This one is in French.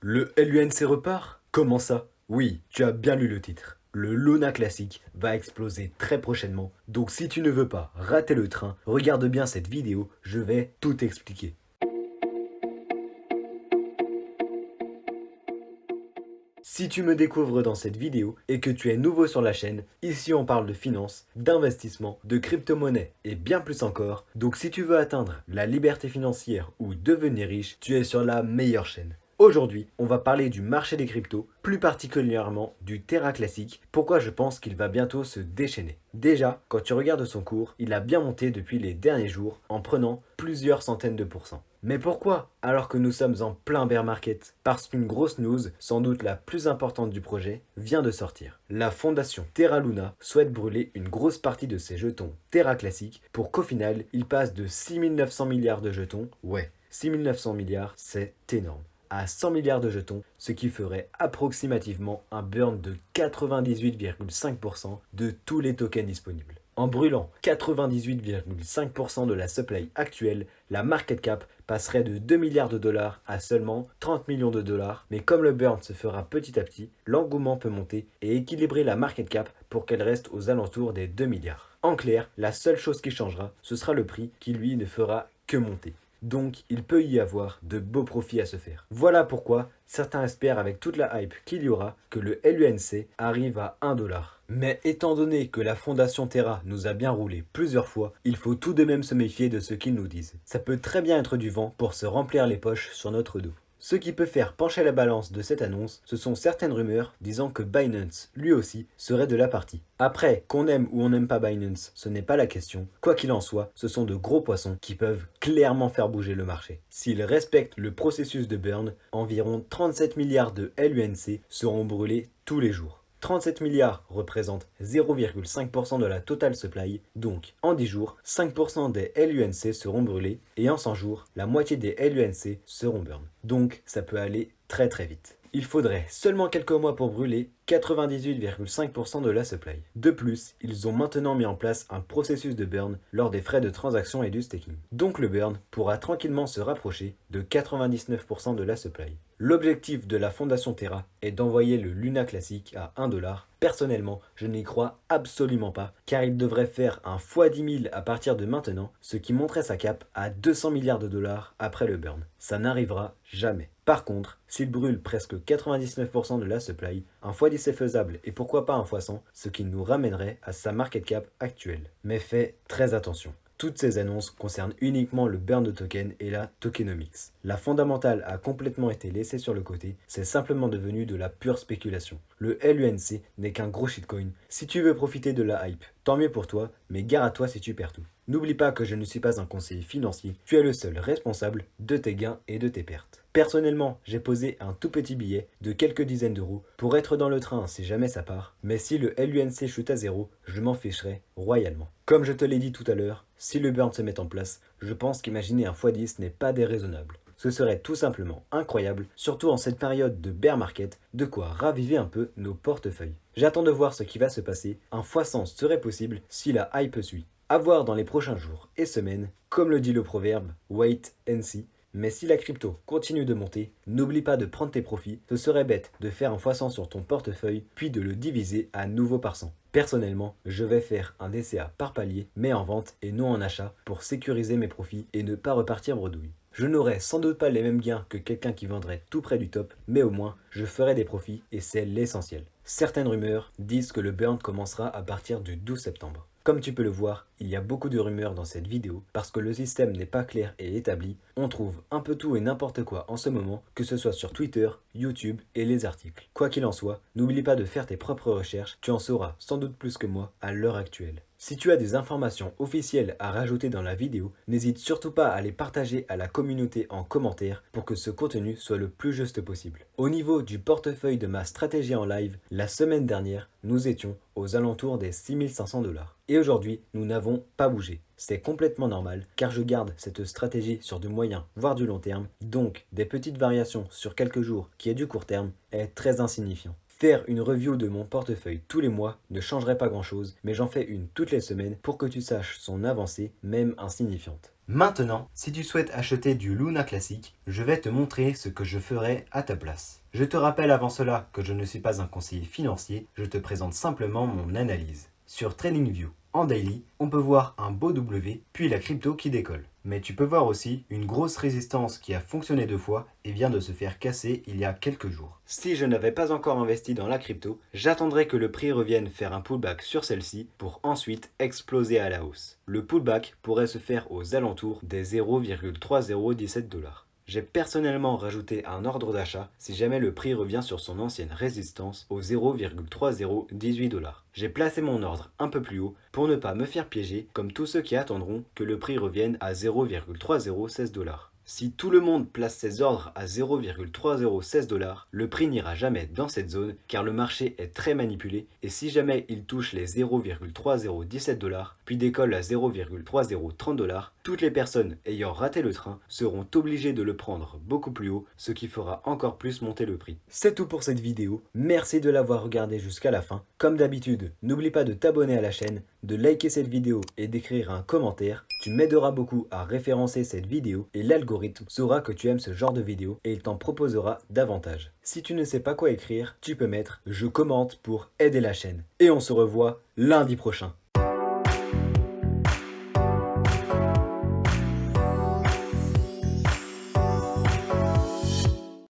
Le LUNC repart? Comment ça? Oui, tu as bien lu le titre. Le Luna Classic va exploser très prochainement, donc si tu ne veux pas rater le train, regarde bien cette vidéo, je vais tout expliquer. Si tu me découvres dans cette vidéo et que tu es nouveau sur la chaîne, ici on parle de finance, d'investissement, de crypto-monnaie et bien plus encore. Donc si tu veux atteindre la liberté financière ou devenir riche, tu es sur la meilleure chaîne. Aujourd'hui, on va parler du marché des cryptos, plus particulièrement du Terra classique, pourquoi je pense qu'il va bientôt se déchaîner. Déjà, quand tu regardes son cours, il a bien monté depuis les derniers jours en prenant plusieurs centaines de pourcents. Mais pourquoi alors que nous sommes en plein bear market? Parce qu'une grosse news, sans doute la plus importante du projet, vient de sortir. La fondation Terra Luna souhaite brûler une grosse partie de ses jetons Terra classique pour qu'au final, il passe de 6900 milliards de jetons, ouais, 6900 milliards, c'est énorme, à 100 milliards de jetons, ce qui ferait approximativement un burn de 98,5% de tous les tokens disponibles. En brûlant 98,5% de la supply actuelle, la market cap passerait de 2 milliards de dollars à seulement 30 millions de dollars, mais comme le burn se fera petit à petit, l'engouement peut monter et équilibrer la market cap pour qu'elle reste aux alentours des 2 milliards. En clair, la seule chose qui changera, ce sera le prix qui lui ne fera que monter. Donc, il peut y avoir de beaux profits à se faire. Voilà pourquoi certains espèrent avec toute la hype qu'il y aura que le LUNC arrive à 1 dollar. Mais étant donné que la fondation Terra nous a bien roulé plusieurs fois, il faut tout de même se méfier de ce qu'ils nous disent. Ça peut très bien être du vent pour se remplir les poches sur notre dos. Ce qui peut faire pencher la balance de cette annonce, ce sont certaines rumeurs disant que Binance, lui aussi, serait de la partie. Après, qu'on aime ou on n'aime pas Binance, ce n'est pas la question. Quoi qu'il en soit, ce sont de gros poissons qui peuvent clairement faire bouger le marché. S'ils respectent le processus de burn, environ 37 milliards de LUNC seront brûlés tous les jours. 37 milliards représentent 0,5% de la total supply, donc en 10 jours, 5% des LUNC seront brûlés et en 100 jours, la moitié des LUNC seront burn. Donc ça peut aller très très vite. Il faudrait seulement quelques mois pour brûler 98,5% de la supply. De plus, ils ont maintenant mis en place un processus de burn lors des frais de transaction et du staking. Donc le burn pourra tranquillement se rapprocher de 99% de la supply. L'objectif de la fondation Terra est d'envoyer le Luna classique à 1 dollar. Personnellement, je n'y crois absolument pas, car il devrait faire un x10 000 à partir de maintenant, ce qui monterait sa cap à 200 milliards de dollars après le burn. Ça n'arrivera jamais. Par contre, s'il brûle presque 99% de la supply, un x10 est faisable et pourquoi pas un x100, ce qui nous ramènerait à sa market cap actuelle. Mais fais très attention. Toutes ces annonces concernent uniquement le burn de token et la tokenomics. La fondamentale a complètement été laissée sur le côté, c'est simplement devenu de la pure spéculation. Le LUNC n'est qu'un gros shitcoin. Si tu veux profiter de la hype, tant mieux pour toi, mais gare à toi si tu perds tout. N'oublie pas que je ne suis pas un conseiller financier, tu es le seul responsable de tes gains et de tes pertes. Personnellement, j'ai posé un tout petit billet de quelques dizaines d'euros pour être dans le train si jamais ça part, mais si le LUNC chute à zéro, je m'en ficherai royalement. Comme je te l'ai dit tout à l'heure, si le burn se met en place, je pense qu'imaginer un x10 n'est pas déraisonnable. Ce serait tout simplement incroyable, surtout en cette période de bear market, de quoi raviver un peu nos portefeuilles. J'attends de voir ce qui va se passer, un x100 serait possible si la hype suit. À voir dans les prochains jours et semaines, comme le dit le proverbe, wait and see. Mais si la crypto continue de monter, n'oublie pas de prendre tes profits, ce serait bête de faire un x100 sur ton portefeuille, puis de le diviser à nouveau par 100. Personnellement, je vais faire un DCA par palier, mais en vente et non en achat, pour sécuriser mes profits et ne pas repartir bredouille. Je n'aurai sans doute pas les mêmes gains que quelqu'un qui vendrait tout près du top, mais au moins, je ferai des profits et c'est l'essentiel. Certaines rumeurs disent que le burn commencera à partir du 12 septembre. Comme tu peux le voir, il y a beaucoup de rumeurs dans cette vidéo parce que le système n'est pas clair et établi. On trouve un peu tout et n'importe quoi en ce moment, que ce soit sur Twitter, YouTube et les articles. Quoi qu'il en soit, n'oublie pas de faire tes propres recherches, tu en sauras sans doute plus que moi à l'heure actuelle. Si tu as des informations officielles à rajouter dans la vidéo, n'hésite surtout pas à les partager à la communauté en commentaire pour que ce contenu soit le plus juste possible. Au niveau du portefeuille de ma stratégie en live, la semaine dernière, nous étions aux alentours des 6500 dollars. Et aujourd'hui, nous n'avons pas bougé. C'est complètement normal car je garde cette stratégie sur du moyen voire du long terme, donc des petites variations sur quelques jours qui est du court terme est très insignifiant. Faire une review de mon portefeuille tous les mois ne changerait pas grand chose, mais j'en fais une toutes les semaines pour que tu saches son avancée, même insignifiante. Maintenant, si tu souhaites acheter du Luna classique, je vais te montrer ce que je ferai à ta place. Je te rappelle avant cela que je ne suis pas un conseiller financier, je te présente simplement mon analyse. Sur TradingView, en daily, on peut voir un beau W, puis la crypto qui décolle. Mais tu peux voir aussi une grosse résistance qui a fonctionné 2 fois et vient de se faire casser il y a quelques jours. Si je n'avais pas encore investi dans la crypto, j'attendrais que le prix revienne faire un pullback sur celle-ci pour ensuite exploser à la hausse. Le pullback pourrait se faire aux alentours des 0,3017 $. J'ai personnellement rajouté un ordre d'achat si jamais le prix revient sur son ancienne résistance aux 0,3018 $. J'ai placé mon ordre un peu plus haut pour ne pas me faire piéger comme tous ceux qui attendront que le prix revienne à 0,3016 $. Si tout le monde place ses ordres à 0,3016 $, le prix n'ira jamais dans cette zone car le marché est très manipulé et si jamais il touche les 0,3017 $, puis décolle à 0,3030 $, toutes les personnes ayant raté le train seront obligées de le prendre beaucoup plus haut, ce qui fera encore plus monter le prix. C'est tout pour cette vidéo, merci de l'avoir regardée jusqu'à la fin. Comme d'habitude, n'oublie pas de t'abonner à la chaîne, de liker cette vidéo et d'écrire un commentaire. Tu m'aideras beaucoup à référencer cette vidéo et l'algorithme saura que tu aimes ce genre de vidéo et il t'en proposera davantage. Si tu ne sais pas quoi écrire, tu peux mettre « Je commente » pour aider la chaîne. Et on se revoit lundi prochain.